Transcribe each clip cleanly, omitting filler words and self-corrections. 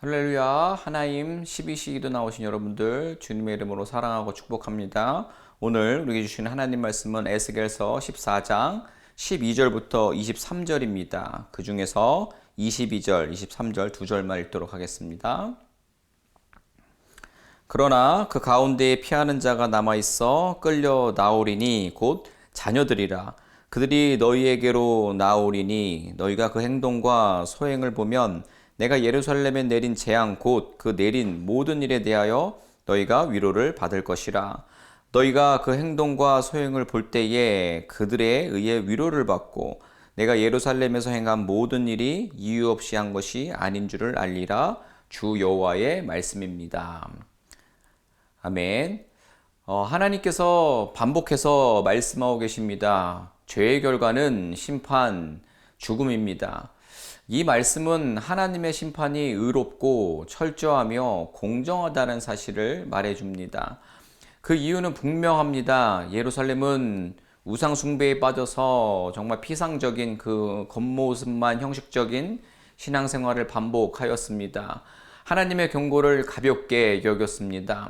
할렐루야. 하나님 12시기도 나오신 여러분들 주님의 이름으로 사랑하고 축복합니다. 오늘 우리에게 주시는 하나님 말씀은 에스겔서 14장 12절부터 23절입니다. 그 중에서 22절, 23절 두 절만 읽도록 하겠습니다. 그러나 그 가운데에 피하는 자가 남아있어 끌려 나오리니 곧 자녀들이라. 그들이 너희에게로 나오리니 너희가 그 행동과 소행을 보면 내가 예루살렘에 내린 재앙 곧 그 내린 모든 일에 대하여 너희가 위로를 받을 것이라. 너희가 그 행동과 소행을 볼 때에 그들에 의해 위로를 받고 내가 예루살렘에서 행한 모든 일이 이유 없이 한 것이 아닌 줄을 알리라. 주 여호와의 말씀입니다. 아멘. 하나님께서 반복해서 말씀하고 계십니다. 죄의 결과는 심판, 죽음입니다. 이 말씀은 하나님의 심판이 의롭고 철저하며 공정하다는 사실을 말해줍니다. 그 이유는 분명합니다. 예루살렘은 우상 숭배에 빠져서 정말 피상적인 그 겉모습만 형식적인 신앙생활을 반복하였습니다. 하나님의 경고를 가볍게 여겼습니다.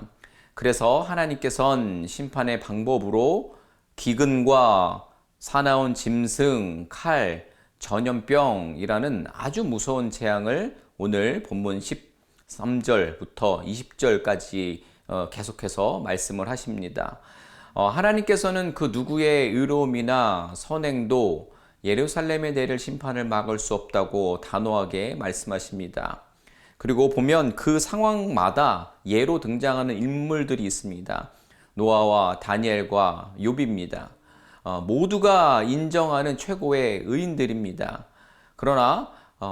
그래서 하나님께서는 심판의 방법으로 기근과 사나운 짐승, 칼, 전염병이라는 아주 무서운 재앙을 오늘 본문 13절부터 20절까지 계속해서 말씀을 하십니다. 하나님께서는 그 누구의 의로움이나 선행도 예루살렘에 내릴 심판을 막을 수 없다고 단호하게 말씀하십니다. 그리고 보면 그 상황마다 예로 등장하는 인물들이 있습니다. 노아와 다니엘과 욥입니다. 모두가 인정하는 최고의 의인들입니다. 그러나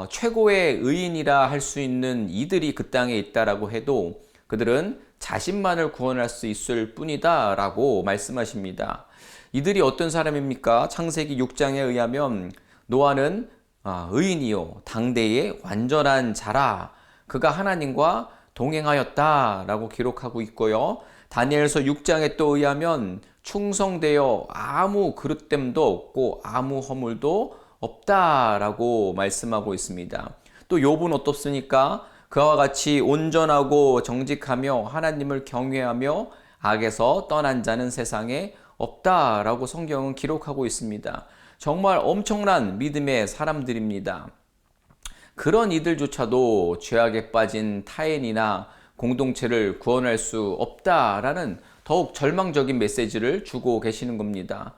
최고의 의인이라 할 수 있는 이들이 그 땅에 있다라고 해도 그들은 자신만을 구원할 수 있을 뿐이다 라고 말씀하십니다. 이들이 어떤 사람입니까? 창세기 6장에 의하면 노아는 의인이요 당대의 완전한 자라. 그가 하나님과 동행하였다 라고 기록하고 있고요. 다니엘서 6장에 또 의하면 충성되어 아무 그릇됨도 없고 아무 허물도 없다라고 말씀하고 있습니다. 또 욥은 어떻습니까? 그와 같이 온전하고 정직하며 하나님을 경외하며 악에서 떠난 자는 세상에 없다라고 성경은 기록하고 있습니다. 정말 엄청난 믿음의 사람들입니다. 그런 이들조차도 죄악에 빠진 타인이나 공동체를 구원할 수 없다라는 더욱 절망적인 메시지를 주고 계시는 겁니다.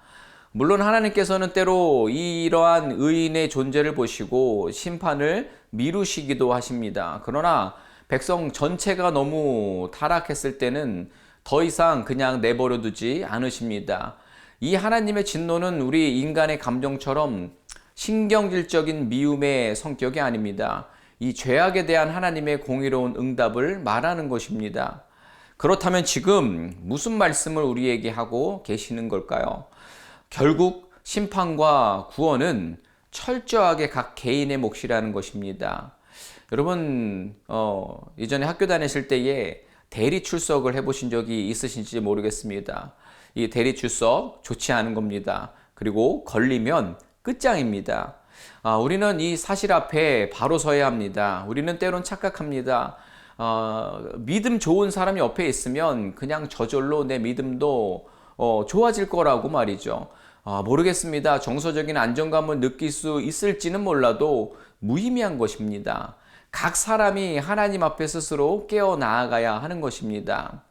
물론 하나님께서는 때로 이러한 의인의 존재를 보시고 심판을 미루시기도 하십니다. 그러나 백성 전체가 너무 타락했을 때는 더 이상 그냥 내버려 두지 않으십니다. 이 하나님의 진노는 우리 인간의 감정처럼 신경질적인 미움의 성격이 아닙니다. 이 죄악에 대한 하나님의 공의로운 응답을 말하는 것입니다. 그렇다면 지금 무슨 말씀을 우리에게 하고 계시는 걸까요? 결국 심판과 구원은 철저하게 각 개인의 몫이라는 것입니다. 여러분, 이전에 학교 다니실 때에 대리 출석을 해보신 적이 있으신지 모르겠습니다. 이 대리 출석 좋지 않은 겁니다. 그리고 걸리면 끝장입니다. 우리는 이 사실 앞에 바로 서야 합니다. 우리는 때론 착각합니다. 믿음 좋은 사람이 옆에 있으면 그냥 저절로 내 믿음도 좋아질 거라고 말이죠. 모르겠습니다. 정서적인 안정감을 느낄 수 있을지는 몰라도 무의미한 것입니다. 각 사람이 하나님 앞에 스스로 깨어 나아가야 하는 것입니다.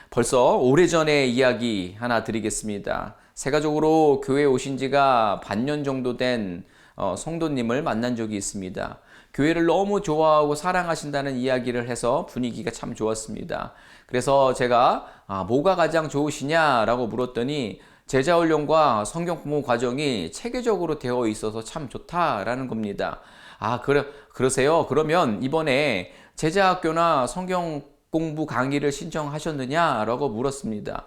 벌써 오래전의 이야기 하나 드리겠습니다. 세가족으로 교회에 오신 지가 반년 정도 된 성도님을 만난 적이 있습니다. 교회를 너무 좋아하고 사랑하신다는 이야기를 해서 분위기가 참 좋았습니다. 그래서 제가 뭐가 가장 좋으시냐라고 물었더니 제자훈련과 성경공부 과정이 체계적으로 되어 있어서 참 좋다라는 겁니다. 그러세요? 그러면 이번에 제자학교나 성경공부 강의를 신청하셨느냐라고 물었습니다.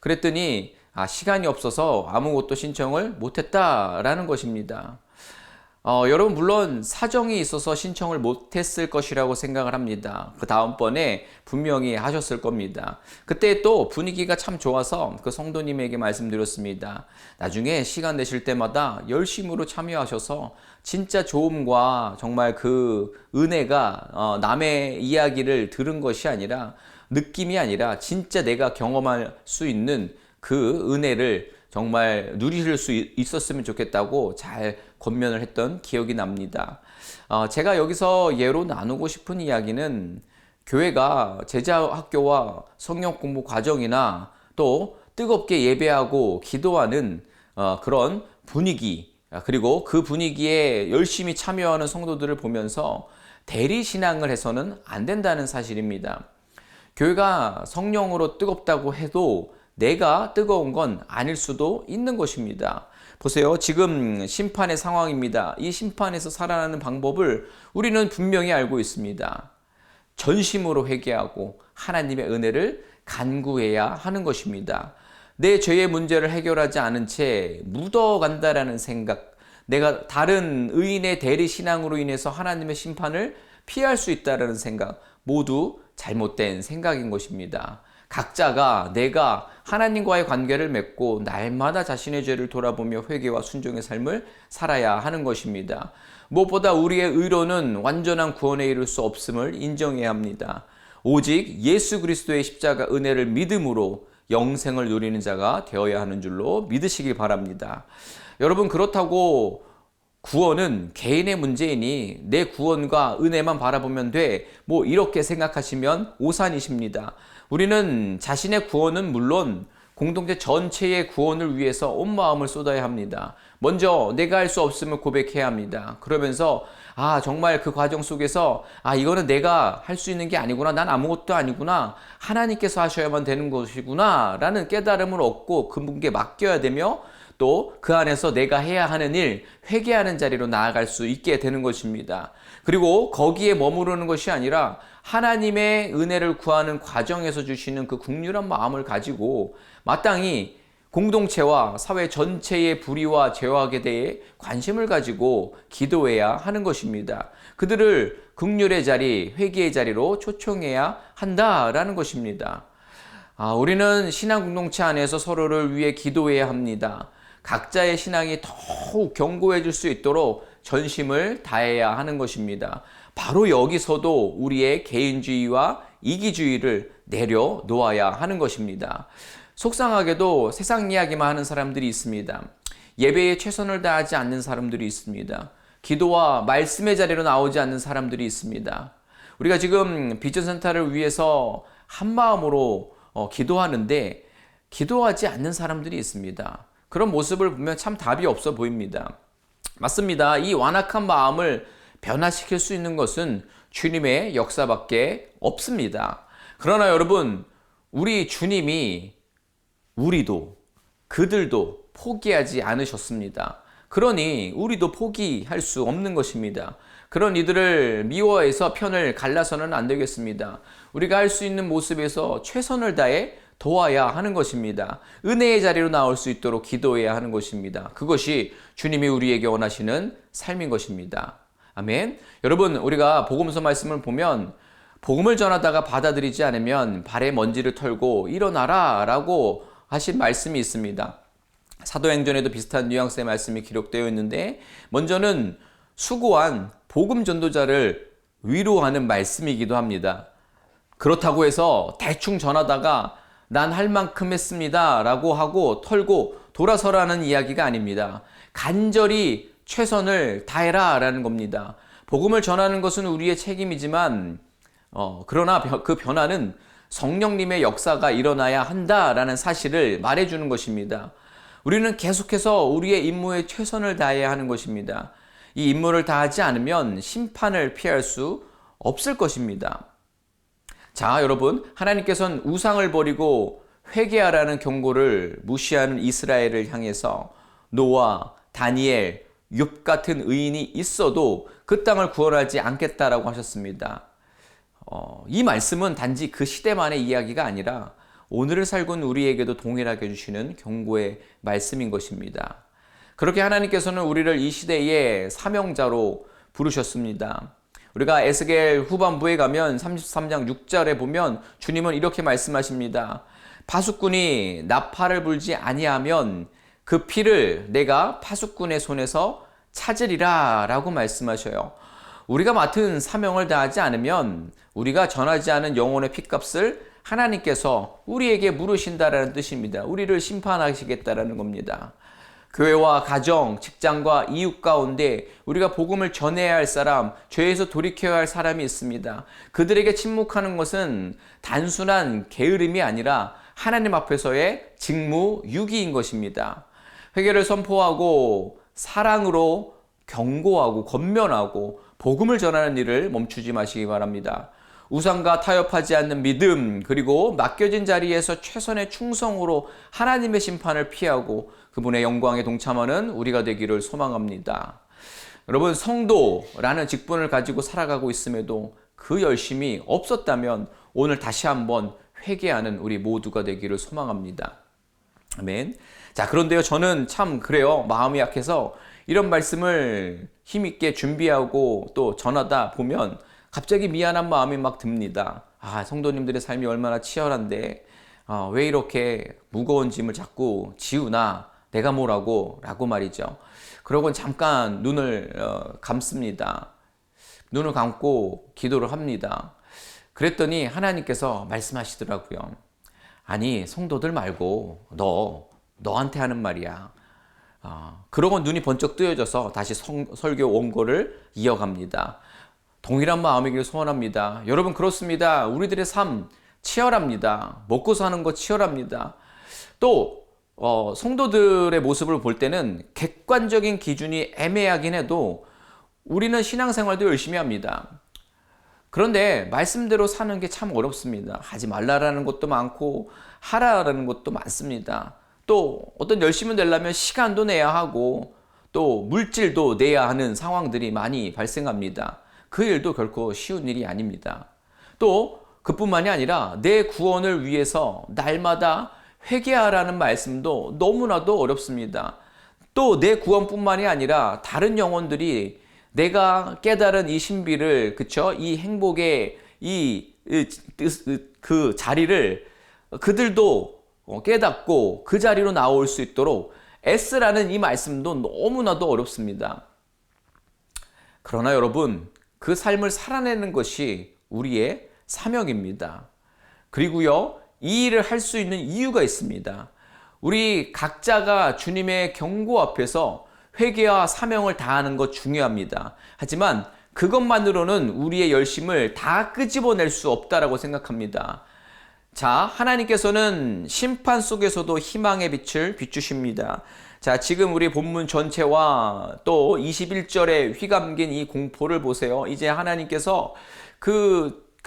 그랬더니 시간이 없어서 아무것도 신청을 못했다라는 것입니다. 여러분 물론 사정이 있어서 신청을 못했을 것이라고 생각을 합니다. 그 다음번에 분명히 하셨을 겁니다. 그때 또 분위기가 참 좋아서 그 성도님에게 말씀드렸습니다. 나중에 시간 내실 때마다 열심으로 참여하셔서 진짜 좋음과 정말 그 은혜가 남의 이야기를 들은 것이 아니라 느낌이 아니라 진짜 내가 경험할 수 있는 그 은혜를 정말 누리실 수 있었으면 좋겠다고 잘 권면을 했던 기억이 납니다. 제가 여기서 예로 나누고 싶은 이야기는 교회가 제자학교와 성경 공부 과정이나 또 뜨겁게 예배하고 기도하는 그런 분위기, 그리고 그 분위기에 열심히 참여하는 성도들을 보면서 대리신앙을 해서는 안 된다는 사실입니다. 교회가 성령으로 뜨겁다고 해도 내가 뜨거운 건 아닐 수도 있는 것입니다. 보세요. 지금 심판의 상황입니다. 이 심판에서 살아나는 방법을 우리는 분명히 알고 있습니다. 전심으로 회개하고 하나님의 은혜를 간구해야 하는 것입니다. 내 죄의 문제를 해결하지 않은 채 묻어간다라는 생각, 내가 다른 의인의 대리신앙으로 인해서 하나님의 심판을 피할 수 있다는 생각, 모두 잘못된 생각인 것입니다. 각자가 내가 하나님과의 관계를 맺고 날마다 자신의 죄를 돌아보며 회개와 순종의 삶을 살아야 하는 것입니다. 무엇보다 우리의 의로는 완전한 구원에 이를 수 없음을 인정해야 합니다. 오직 예수 그리스도의 십자가 은혜를 믿음으로 영생을 누리는 자가 되어야 하는 줄로 믿으시기 바랍니다. 여러분, 그렇다고 구원은 개인의 문제이니 내 구원과 은혜만 바라보면 돼, 이렇게 생각하시면 오산이십니다. 우리는 자신의 구원은 물론 공동체 전체의 구원을 위해서 온 마음을 쏟아야 합니다. 먼저 내가 할 수 없음을 고백해야 합니다. 그러면서 정말 그 과정 속에서 이거는 내가 할 수 있는 게 아니구나, 난 아무것도 아니구나, 하나님께서 하셔야만 되는 것이구나 라는 깨달음을 얻고 그분께 맡겨야 되며, 또 그 안에서 내가 해야 하는 일, 회개하는 자리로 나아갈 수 있게 되는 것입니다. 그리고 거기에 머무르는 것이 아니라 하나님의 은혜를 구하는 과정에서 주시는 그 긍휼한 마음을 가지고 마땅히 공동체와 사회 전체의 불의와 죄악에 대해 관심을 가지고 기도해야 하는 것입니다. 그들을 긍휼의 자리, 회개의 자리로 초청해야 한다라는 것입니다. 우리는 신앙 공동체 안에서 서로를 위해 기도해야 합니다. 각자의 신앙이 더욱 견고해질 수 있도록 전심을 다해야 하는 것입니다. 바로 여기서도 우리의 개인주의와 이기주의를 내려놓아야 하는 것입니다. 속상하게도 세상 이야기만 하는 사람들이 있습니다. 예배에 최선을 다하지 않는 사람들이 있습니다. 기도와 말씀의 자리로 나오지 않는 사람들이 있습니다. 우리가 지금 비전센터를 위해서 한 마음으로 기도하는데 기도하지 않는 사람들이 있습니다. 그런 모습을 보면 참 답이 없어 보입니다. 맞습니다. 이 완악한 마음을 변화시킬 수 있는 것은 주님의 역사밖에 없습니다. 그러나 여러분, 우리 주님이 우리도 그들도 포기하지 않으셨습니다. 그러니 우리도 포기할 수 없는 것입니다. 그런 이들을 미워해서 편을 갈라서는 안 되겠습니다. 우리가 할 수 있는 모습에서 최선을 다해 도와야 하는 것입니다. 은혜의 자리로 나올 수 있도록 기도해야 하는 것입니다. 그것이 주님이 우리에게 원하시는 삶인 것입니다. 아멘. 여러분, 우리가 복음서 말씀을 보면 복음을 전하다가 받아들이지 않으면 발에 먼지를 털고 일어나라 라고 하신 말씀이 있습니다. 사도행전에도 비슷한 뉘앙스의 말씀이 기록되어 있는데, 먼저는 수고한 복음 전도자를 위로하는 말씀이기도 합니다. 그렇다고 해서 대충 전하다가 난 할 만큼 했습니다 라고 하고 털고 돌아서라는 이야기가 아닙니다. 간절히 최선을 다해라 라는 겁니다. 복음을 전하는 것은 우리의 책임이지만 그러나 그 변화는 성령님의 역사가 일어나야 한다라는 사실을 말해주는 것입니다. 우리는 계속해서 우리의 임무에 최선을 다해야 하는 것입니다. 이 임무를 다하지 않으면 심판을 피할 수 없을 것입니다. 자, 여러분, 하나님께서는 우상을 버리고 회개하라는 경고를 무시하는 이스라엘을 향해서 노아, 다니엘, 욥 같은 의인이 있어도 그 땅을 구원하지 않겠다라고 하셨습니다. 이 말씀은 단지 그 시대만의 이야기가 아니라 오늘을 살고 있는 우리에게도 동일하게 주시는 경고의 말씀인 것입니다. 그렇게 하나님께서는 우리를 이 시대의 사명자로 부르셨습니다. 우리가 에스겔 후반부에 가면 33장 6절에 보면 주님은 이렇게 말씀하십니다. 파수꾼이 나팔을 불지 아니하면 그 피를 내가 파수꾼의 손에서 찾으리라 라고 말씀하셔요. 우리가 맡은 사명을 다하지 않으면 우리가 전하지 않은 영혼의 핏값을 하나님께서 우리에게 물으신다라는 뜻입니다. 우리를 심판하시겠다라는 겁니다. 교회와 가정, 직장과 이웃 가운데 우리가 복음을 전해야 할 사람, 죄에서 돌이켜야 할 사람이 있습니다. 그들에게 침묵하는 것은 단순한 게으름이 아니라 하나님 앞에서의 직무, 유기인 것입니다. 회개를 선포하고 사랑으로 경고하고 권면하고 복음을 전하는 일을 멈추지 마시기 바랍니다. 우상과 타협하지 않는 믿음, 그리고 맡겨진 자리에서 최선의 충성으로 하나님의 심판을 피하고 그분의 영광에 동참하는 우리가 되기를 소망합니다. 여러분, 성도라는 직분을 가지고 살아가고 있음에도 그 열심이 없었다면 오늘 다시 한번 회개하는 우리 모두가 되기를 소망합니다. 아멘. 자, 그런데요, 저는 참 그래요. 마음이 약해서 이런 말씀을 힘있게 준비하고 또 전하다 보면 갑자기 미안한 마음이 막 듭니다. 성도님들의 삶이 얼마나 치열한데 왜 이렇게 무거운 짐을 자꾸 지우나, 내가 뭐라고 라고 말이죠. 그러곤 잠깐 눈을 감습니다. 눈을 감고 기도를 합니다. 그랬더니 하나님께서 말씀하시더라고요. 아니, 성도들 말고 너한테 하는 말이야. 그러고 눈이 번쩍 뜨여져서 다시 설교 원고를 이어갑니다. 동일한 마음이길 소원합니다. 여러분, 그렇습니다. 우리들의 삶 치열합니다. 먹고 사는 거 치열합니다. 또 성도들의 모습을 볼 때는 객관적인 기준이 애매하긴 해도 우리는 신앙생활도 열심히 합니다. 그런데 말씀대로 사는 게 참 어렵습니다. 하지 말라라는 것도 많고 하라라는 것도 많습니다. 또 어떤 열심을 내려면 시간도 내야 하고 또 물질도 내야 하는 상황들이 많이 발생합니다. 그 일도 결코 쉬운 일이 아닙니다. 또 그뿐만이 아니라 내 구원을 위해서 날마다 회개하라는 말씀도 너무나도 어렵습니다. 또 내 구원뿐만이 아니라 다른 영혼들이 내가 깨달은 이 신비를, 이 행복의 그 자리를 그들도 깨닫고 그 자리로 나올 수 있도록 애쓰라는 이 말씀도 너무나도 어렵습니다. 그러나 여러분, 그 삶을 살아내는 것이 우리의 사명입니다. 그리고요, 이 일을 할 수 있는 이유가 있습니다. 우리 각자가 주님의 경고 앞에서 회개와 사명을 다하는 것 중요합니다. 하지만 그것만으로는 우리의 열심을 다 끄집어낼 수 없다라고 생각합니다. 자, 하나님께서는 심판 속에서도 희망의 빛을 비추십니다. 자, 지금 우리 본문 전체와 또 21절에 휘감긴 이 공포를 보세요. 이제 하나님께서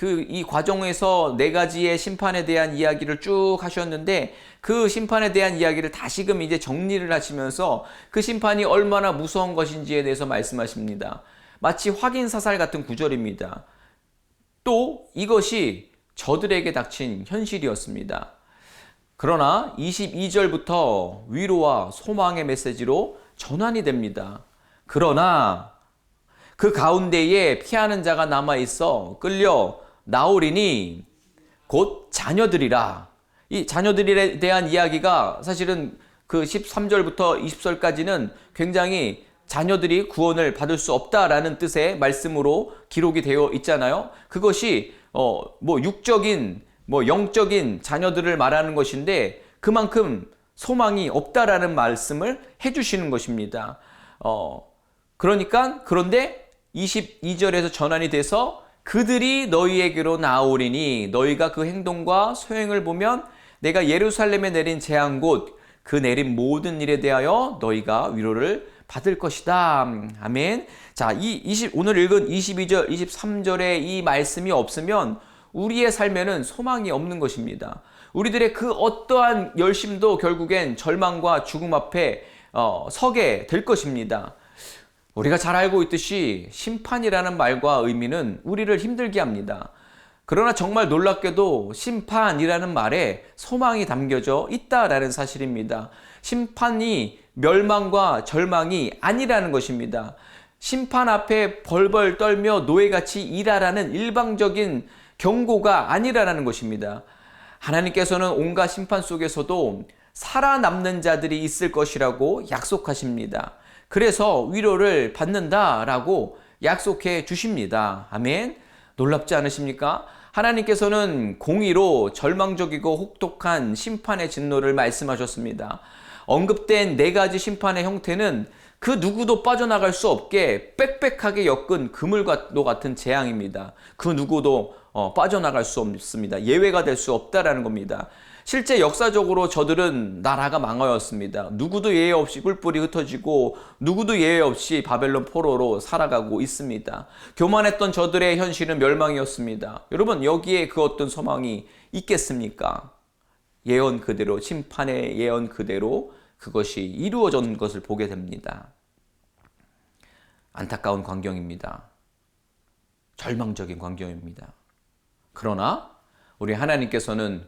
이 과정에서 네 가지의 심판에 대한 이야기를 쭉 하셨는데 그 심판에 대한 이야기를 다시금 이제 정리를 하시면서 그 심판이 얼마나 무서운 것인지에 대해서 말씀하십니다. 마치 확인사살 같은 구절입니다. 또 이것이 저들에게 닥친 현실이었습니다. 그러나 22절부터 위로와 소망의 메시지로 전환이 됩니다. 그러나 그 가운데에 피하는 자가 남아있어 끌려 나오리니 곧 자녀들이라. 이 자녀들에 대한 이야기가 사실은 그 13절부터 20절까지는 굉장히 자녀들이 구원을 받을 수 없다라는 뜻의 말씀으로 기록이 되어 있잖아요. 그것이 육적인 영적인 자녀들을 말하는 것인데 그만큼 소망이 없다라는 말씀을 해주시는 것입니다. 그런데 22절에서 전환이 돼서 그들이 너희에게로 나오리니 너희가 그 행동과 소행을 보면 내가 예루살렘에 내린 재앙 곧 그 내린 모든 일에 대하여 너희가 위로를 받을 것이다. 아멘. 자, 오늘 읽은 22절, 23절의 이 말씀이 없으면 우리의 삶에는 소망이 없는 것입니다. 우리들의 그 어떠한 열심도 결국엔 절망과 죽음 앞에 서게 될 것입니다. 우리가 잘 알고 있듯이 심판이라는 말과 의미는 우리를 힘들게 합니다. 그러나 정말 놀랍게도 심판이라는 말에 소망이 담겨져 있다라는 사실입니다. 심판이 멸망과 절망이 아니라는 것입니다. 심판 앞에 벌벌 떨며 노예같이 일하라는 일방적인 경고가 아니라는 것입니다. 하나님께서는 온갖 심판 속에서도 살아남는 자들이 있을 것이라고 약속하십니다. 그래서 위로를 받는다라고 약속해 주십니다. 아멘. 놀랍지 않으십니까? 하나님께서는 공의로 절망적이고 혹독한 심판의 진노를 말씀하셨습니다. 언급된 4가지 심판의 형태는 그 누구도 빠져나갈 수 없게 빽빽하게 엮은 그물과도 같은 재앙입니다. 그 누구도 빠져나갈 수 없습니다. 예외가 될 수 없다라는 겁니다. 실제 역사적으로 저들은 나라가 망하였습니다. 누구도 예외 없이 뿔뿔이 흩어지고 누구도 예외 없이 바벨론 포로로 살아가고 있습니다. 교만했던 저들의 현실은 멸망이었습니다. 여러분, 여기에 그 어떤 소망이 있겠습니까? 예언 그대로, 심판의 예언 그대로 그것이 이루어진 것을 보게 됩니다. 안타까운 광경입니다. 절망적인 광경입니다. 그러나 우리 하나님께서는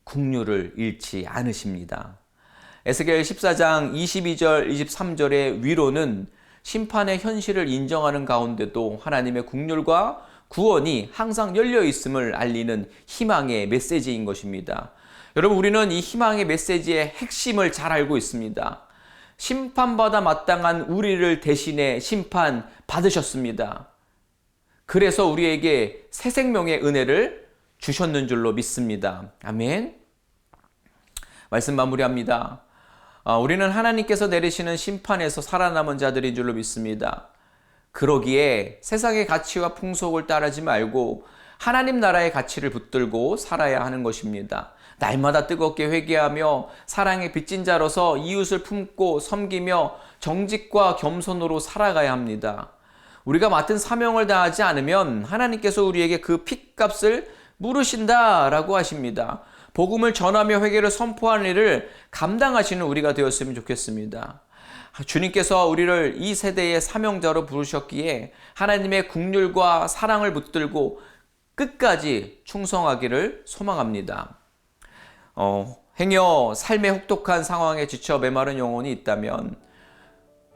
긍휼을 잃지 않으십니다. 에스겔 14장 22절 23절의 위로는 심판의 현실을 인정하는 가운데도 하나님의 긍휼과 구원이 항상 열려 있음을 알리는 희망의 메시지인 것입니다. 여러분, 우리는 이 희망의 메시지의 핵심을 잘 알고 있습니다. 심판받아 마땅한 우리를 대신해 심판 받으셨습니다. 그래서 우리에게 새 생명의 은혜를 주셨는 줄로 믿습니다. 아멘. 말씀 마무리합니다. 우리는 하나님께서 내리시는 심판에서 살아남은 자들인 줄로 믿습니다. 그러기에 세상의 가치와 풍속을 따르지 말고 하나님 나라의 가치를 붙들고 살아야 하는 것입니다. 날마다 뜨겁게 회개하며 사랑의 빚진 자로서 이웃을 품고 섬기며 정직과 겸손으로 살아가야 합니다. 우리가 맡은 사명을 다하지 않으면 하나님께서 우리에게 그 핏값을 물으신다라고 하십니다. 복음을 전하며 회개를 선포하는 일을 감당하시는 우리가 되었으면 좋겠습니다. 주님께서 우리를 이 세대의 사명자로 부르셨기에 하나님의 긍휼과 사랑을 붙들고 끝까지 충성하기를 소망합니다. 행여 삶의 혹독한 상황에 지쳐 메마른 영혼이 있다면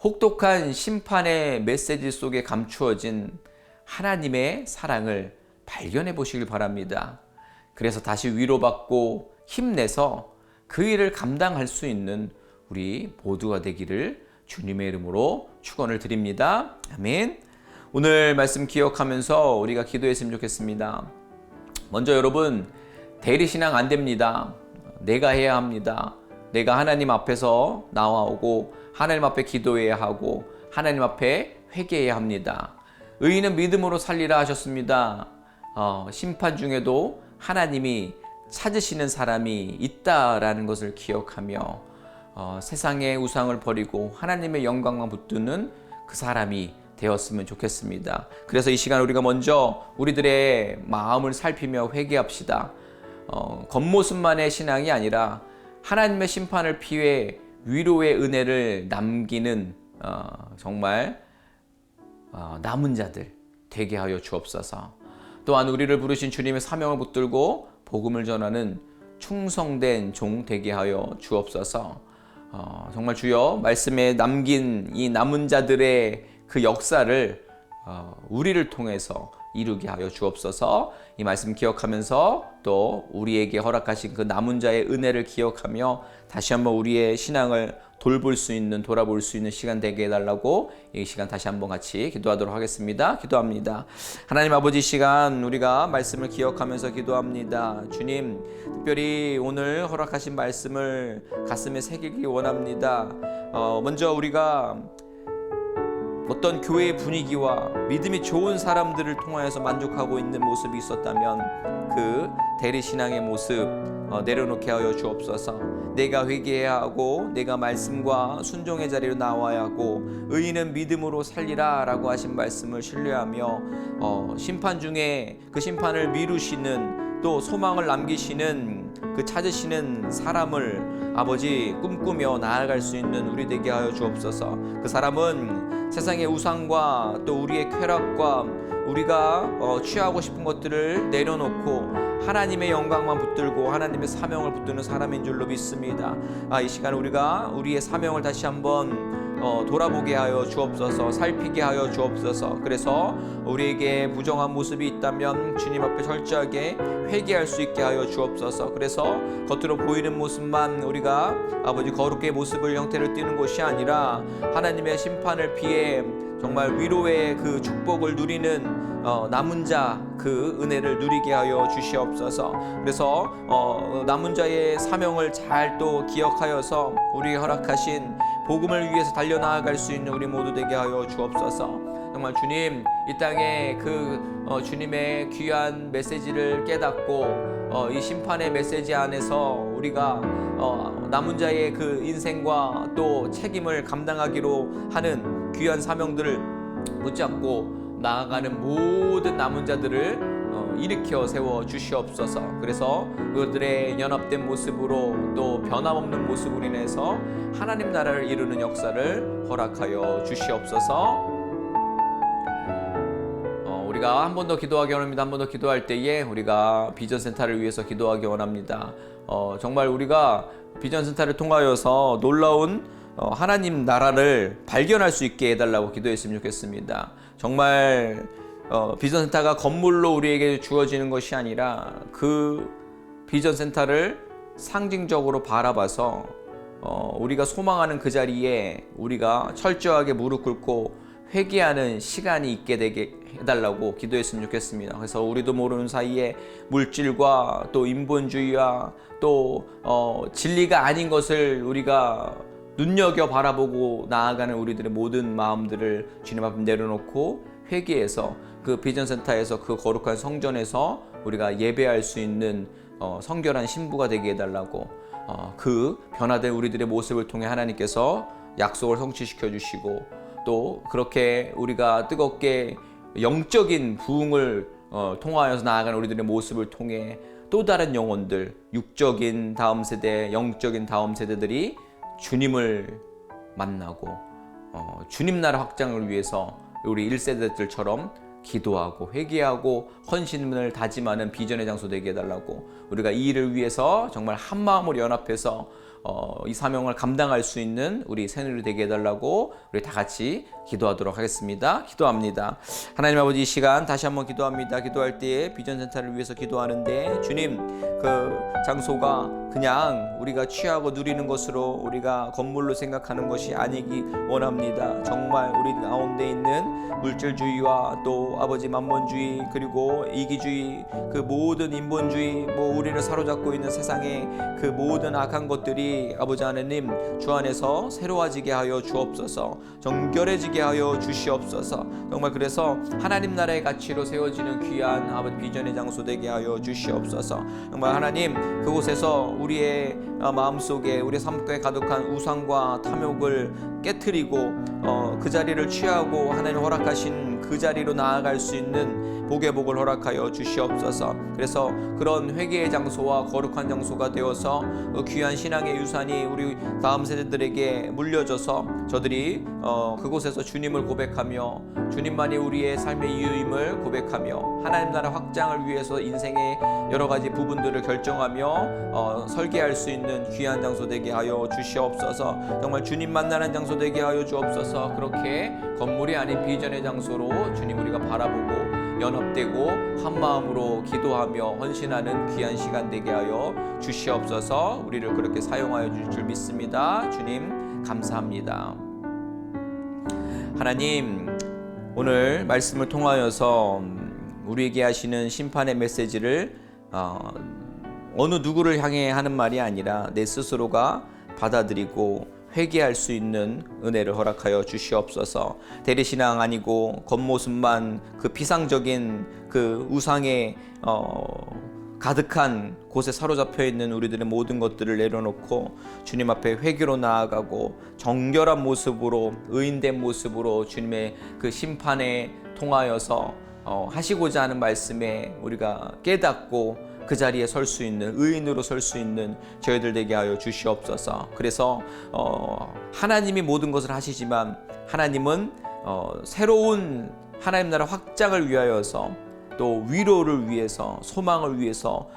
혹독한 심판의 메시지 속에 감추어진 하나님의 사랑을 발견해 보시길 바랍니다. 그래서 다시 위로받고 힘내서 그 일을 감당할 수 있는 우리 모두가 되기를 주님의 이름으로 축원을 드립니다. 아멘. 오늘 말씀 기억하면서 우리가 기도했으면 좋겠습니다. 먼저 여러분, 대리신앙 안 됩니다. 내가 해야 합니다. 내가 하나님 앞에서 나와오고 하나님 앞에 기도해야 하고 하나님 앞에 회개해야 합니다. 의인은 믿음으로 살리라 하셨습니다. 심판 중에도 하나님이 찾으시는 사람이 있다라는 것을 기억하며 세상의 우상을 버리고 하나님의 영광만 붙드는 그 사람이 되었으면 좋겠습니다. 그래서 이 시간 우리가 먼저 우리들의 마음을 살피며 회개합시다. 겉모습만의 신앙이 아니라 하나님의 심판을 피해 위로의 은혜를 남기는 정말 남은 자들 되게 하여 주옵소서. 또한 우리를 부르신 주님의 사명을 붙들고 복음을 전하는 충성된 종 되게 하여 주옵소서. 정말 주여, 말씀에 남긴 이 남은 자들의 그 역사를 우리를 통해서 이루게 하여 주옵소서. 이 말씀 기억하면서 또 우리에게 허락하신 그 남은 자의 은혜를 기억하며 다시 한번 우리의 신앙을 돌볼 수 있는, 돌아볼 수 있는 시간 되게 해달라고 이 시간 다시 한번 같이 기도하도록 하겠습니다. 기도합니다. 하나님 아버지, 시간 우리가 말씀을 기억하면서 기도합니다. 주님, 특별히 오늘 허락하신 말씀을 가슴에 새기기 원합니다. 먼저 우리가 어떤 교회의 분위기와 믿음이 좋은 사람들을 통하여서 만족하고 있는 모습이 있었다면 그 대리신앙의 모습 내려놓게 하여 주옵소서. 내가 회개해야 하고 내가 말씀과 순종의 자리로 나와야 하고 의인은 믿음으로 살리라 라고 하신 말씀을 신뢰하며 심판 중에 그 심판을 미루시는, 또 소망을 남기시는 그 찾으시는 사람을 아버지 꿈꾸며 나아갈 수 있는 우리 되게 하여 주옵소서. 그 사람은 세상의 우상과 또 우리의 쾌락과 우리가 취하고 싶은 것들을 내려놓고 하나님의 영광만 붙들고 하나님의 사명을 붙드는 사람인 줄로 믿습니다. 이 시간 우리가 우리의 사명을 다시 한번 돌아보게 하여 주옵소서. 살피게 하여 주옵소서. 그래서 우리에게 부정한 모습이 있다면 주님 앞에 철저하게 회개할 수 있게 하여 주옵소서. 그래서 겉으로 보이는 모습만 우리가 아버지 거룩의 모습을 형태를 띠는 것이 아니라 하나님의 심판을 피해 정말 위로의 그 축복을 누리는 남은 자 그 은혜를 누리게 하여 주시옵소서. 그래서 남은 자의 사명을 잘 또 기억하여서 우리에게 허락하신 복음을 위해서 달려나아갈 수 있는 우리 모두 되게 하여 주옵소서. 정말 주님, 이 땅에 주님의 귀한 메시지를 깨닫고 이 심판의 메시지 안에서 우리가 남은 자의 그 인생과 또 책임을 감당하기로 하는 귀한 사명들을 붙잡고 나아가는 모든 남은 자들을 일으켜 세워 주시옵소서. 그래서 그들의 연합된 모습으로 또 변함없는 모습으로 인해서 하나님 나라를 이루는 역사를 허락하여 주시옵소서. 우리가 한 번 더 기도하기 원합니다. 한 번 더 기도할 때에 우리가 비전센터를 위해서 기도하기 원합니다. 정말 우리가 비전센터를 통하여서 놀라운 하나님 나라를 발견할 수 있게 해달라고 기도했으면 좋겠습니다. 정말 비전센터가 건물로 우리에게 주어지는 것이 아니라 그 비전센터를 상징적으로 바라봐서 우리가 소망하는 그 자리에 우리가 철저하게 무릎 꿇고 회개하는 시간이 있게 되게 해달라고 기도했으면 좋겠습니다. 그래서 우리도 모르는 사이에 물질과 또 인본주의와 또 진리가 아닌 것을 우리가 눈여겨 바라보고 나아가는 우리들의 모든 마음들을 주님 앞에 내려놓고 회개해서 그 비전센터에서 그 거룩한 성전에서 우리가 예배할 수 있는 성결한 신부가 되게 해달라고 그 변화된 우리들의 모습을 통해 하나님께서 약속을 성취시켜 주시고 또 그렇게 우리가 뜨겁게 영적인 부흥을 통하여서 나아가는 우리들의 모습을 통해 또 다른 영혼들, 육적인 다음 세대, 영적인 다음 세대들이 주님을 만나고 주님 나라 확장을 위해서 우리 1세대들처럼 기도하고 회개하고 헌신을 다짐하는 비전의 장소 되게 해달라고 우리가 이 일을 위해서 정말 한 마음으로 연합해서 이 사명을 감당할 수 있는 우리 새누리 되게 해달라고 우리 다 같이 기도하도록 하겠습니다. 기도합니다. 하나님 아버지, 이 시간 다시 한번 기도합니다. 기도할 때에 비전센터를 위해서 기도하는데 주님, 그 장소가 그냥 우리가 취하고 누리는 것으로 우리가 건물로 생각하는 것이 아니기 원합니다. 정말 우리 가운데 있는 물질주의와 또 아버지 만몬주의 그리고 이기주의 그 모든 인본주의 우리를 사로잡고 있는 세상의 그 모든 악한 것들이 아버지 하나님 주 안에서 새로워지게 하여 주옵소서. 정결해지게 하여 주시옵소서. 정말 그래서 하나님 나라의 가치로 세워지는 귀한 아버지 비전의 장소 되게 하여 주시옵소서. 정말 하나님 그곳에서 우리의 마음속에 우리 삶속에 가득한 우상과 탐욕을 깨트리고 그 자리를 취하고 하나님 허락하신 그 자리로 나아갈 수 있는 복의 복을 허락하여 주시옵소서. 그래서 그런 회개의 장소와 거룩한 장소가 되어서 그 귀한 신앙의 유산이 우리 다음 세대들에게 물려져서 저들이 그곳에서 주님을 고백하며 주님만이 우리의 삶의 이유임을 고백하며 하나님 나라 확장을 위해서 인생의 여러 가지 부분들을 결정하며 설계할 수 있는 귀한 장소 되게 하여 주시옵소서. 정말 주님 만나는 장소 되게 하여 주옵소서. 그렇게 건물이 아닌 비전의 장소로 주님 우리가 바라보고 연합되고 한 마음으로 기도하며 헌신하는 귀한 시간 되게 하여 주시옵소서. 우리를 그렇게 사용하여 주실 줄 믿습니다. 주님 감사합니다. 하나님, 오늘 말씀을 통하여서 우리에게 하시는 심판의 메시지를 어느 누구를 향해 하는 말이 아니라 내 스스로가 받아들이고 회개할 수 있는 은혜를 허락하여 주시옵소서. 대리신앙 아니고 겉모습만 그 피상적인 그 우상에 가득한 곳에 사로잡혀 있는 우리들의 모든 것들을 내려놓고 주님 앞에 회개로 나아가고 정결한 모습으로 의인된 모습으로 주님의 그 심판에 통하여서 하시고자 하는 말씀에 우리가 깨닫고 그 자리에 설 수 있는 의인으로 설 수 있는 저희들 되게 하여 주시옵소서. 그래서 하나님이 모든 것을 하시지만 하나님은 새로운 하나님 나라 확장을 위하여서 또 위로를 위해서, 소망을 위해서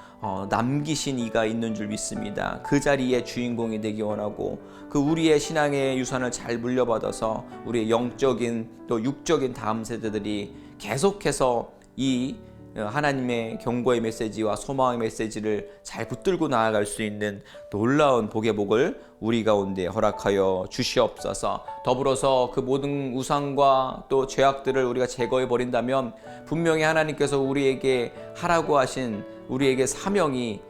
남기신 이가 있는 줄 믿습니다. 그 자리에 주인공이 되기 원하고, 그 우리의 신앙의 유산을 잘 물려받아서 우리의 영적인 또 육적인 다음 세대들이 계속해서 이 하나님의 경고의 메시지와 소망의 메시지를 잘 붙들고 나아갈 수 있는 놀라운 복의 복을 우리 가운데 허락하여 주시옵소서. 더불어서 그 모든 우상과 또 죄악들을 우리가 제거해 버린다면 분명히 하나님께서 우리에게 하라고 하신 우리에게 사명이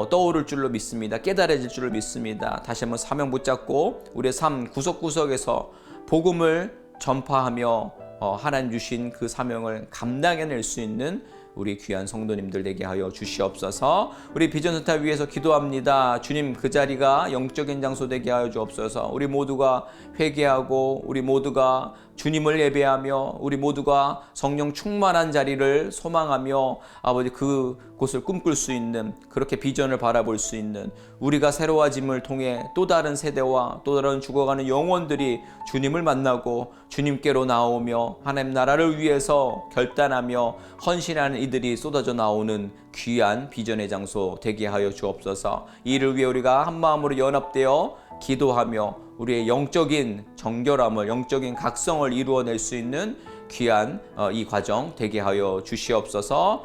떠오를 줄로 믿습니다. 깨달아질 줄로 믿습니다. 다시 한번 사명 붙잡고 우리의 삶 구석구석에서 복음을 전파하며 하나님 주신 그 사명을 감당해낼 수 있는 우리 귀한 성도님들 되게 하여 주시옵소서. 우리 비전센터 위해서 기도합니다. 주님, 그 자리가 영적인 장소 되게 하여 주옵소서. 우리 모두가 회개하고 우리 모두가 주님을 예배하며 우리 모두가 성령 충만한 자리를 소망하며 아버지 그곳을 꿈꿀 수 있는, 그렇게 비전을 바라볼 수 있는, 우리가 새로워짐을 통해 또 다른 세대와 또 다른 죽어가는 영혼들이 주님을 만나고 주님께로 나오며 하나님 나라를 위해서 결단하며 헌신하는 이들이 쏟아져 나오는 귀한 비전의 장소 되게 하여 주옵소서. 이 일을 위해 우리가 한 마음으로 연합되어 기도하며 우리의 영적인 정결함을, 영적인 각성을 이루어낼 수 있는 귀한 이 과정 되게 하여 주시옵소서.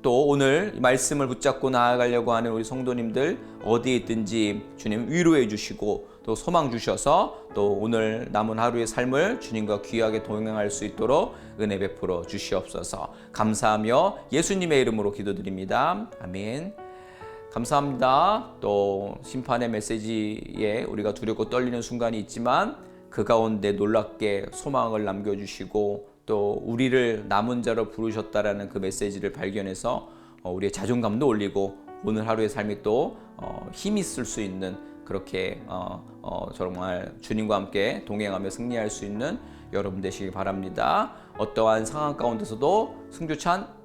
또 오늘 말씀을 붙잡고 나아가려고 하는 우리 성도님들 어디에 있든지 주님 위로해 주시고 또 소망 주셔서 또 오늘 남은 하루의 삶을 주님과 귀하게 동행할 수 있도록 은혜 베풀어 주시옵소서. 감사하며 예수님의 이름으로 기도드립니다. 아멘. 감사합니다. 또 심판의 메시지에 우리가 두렵고 떨리는 순간이 있지만 그 가운데 놀랍게 소망을 남겨주시고 또 우리를 남은 자로 부르셨다라는 그 메시지를 발견해서 우리의 자존감도 올리고 오늘 하루의 삶이 또 힘이 있을 수 있는, 그렇게 정말 주님과 함께 동행하며 승리할 수 있는 여러분 되시길 바랍니다. 어떠한 상황 가운데서도 승주찬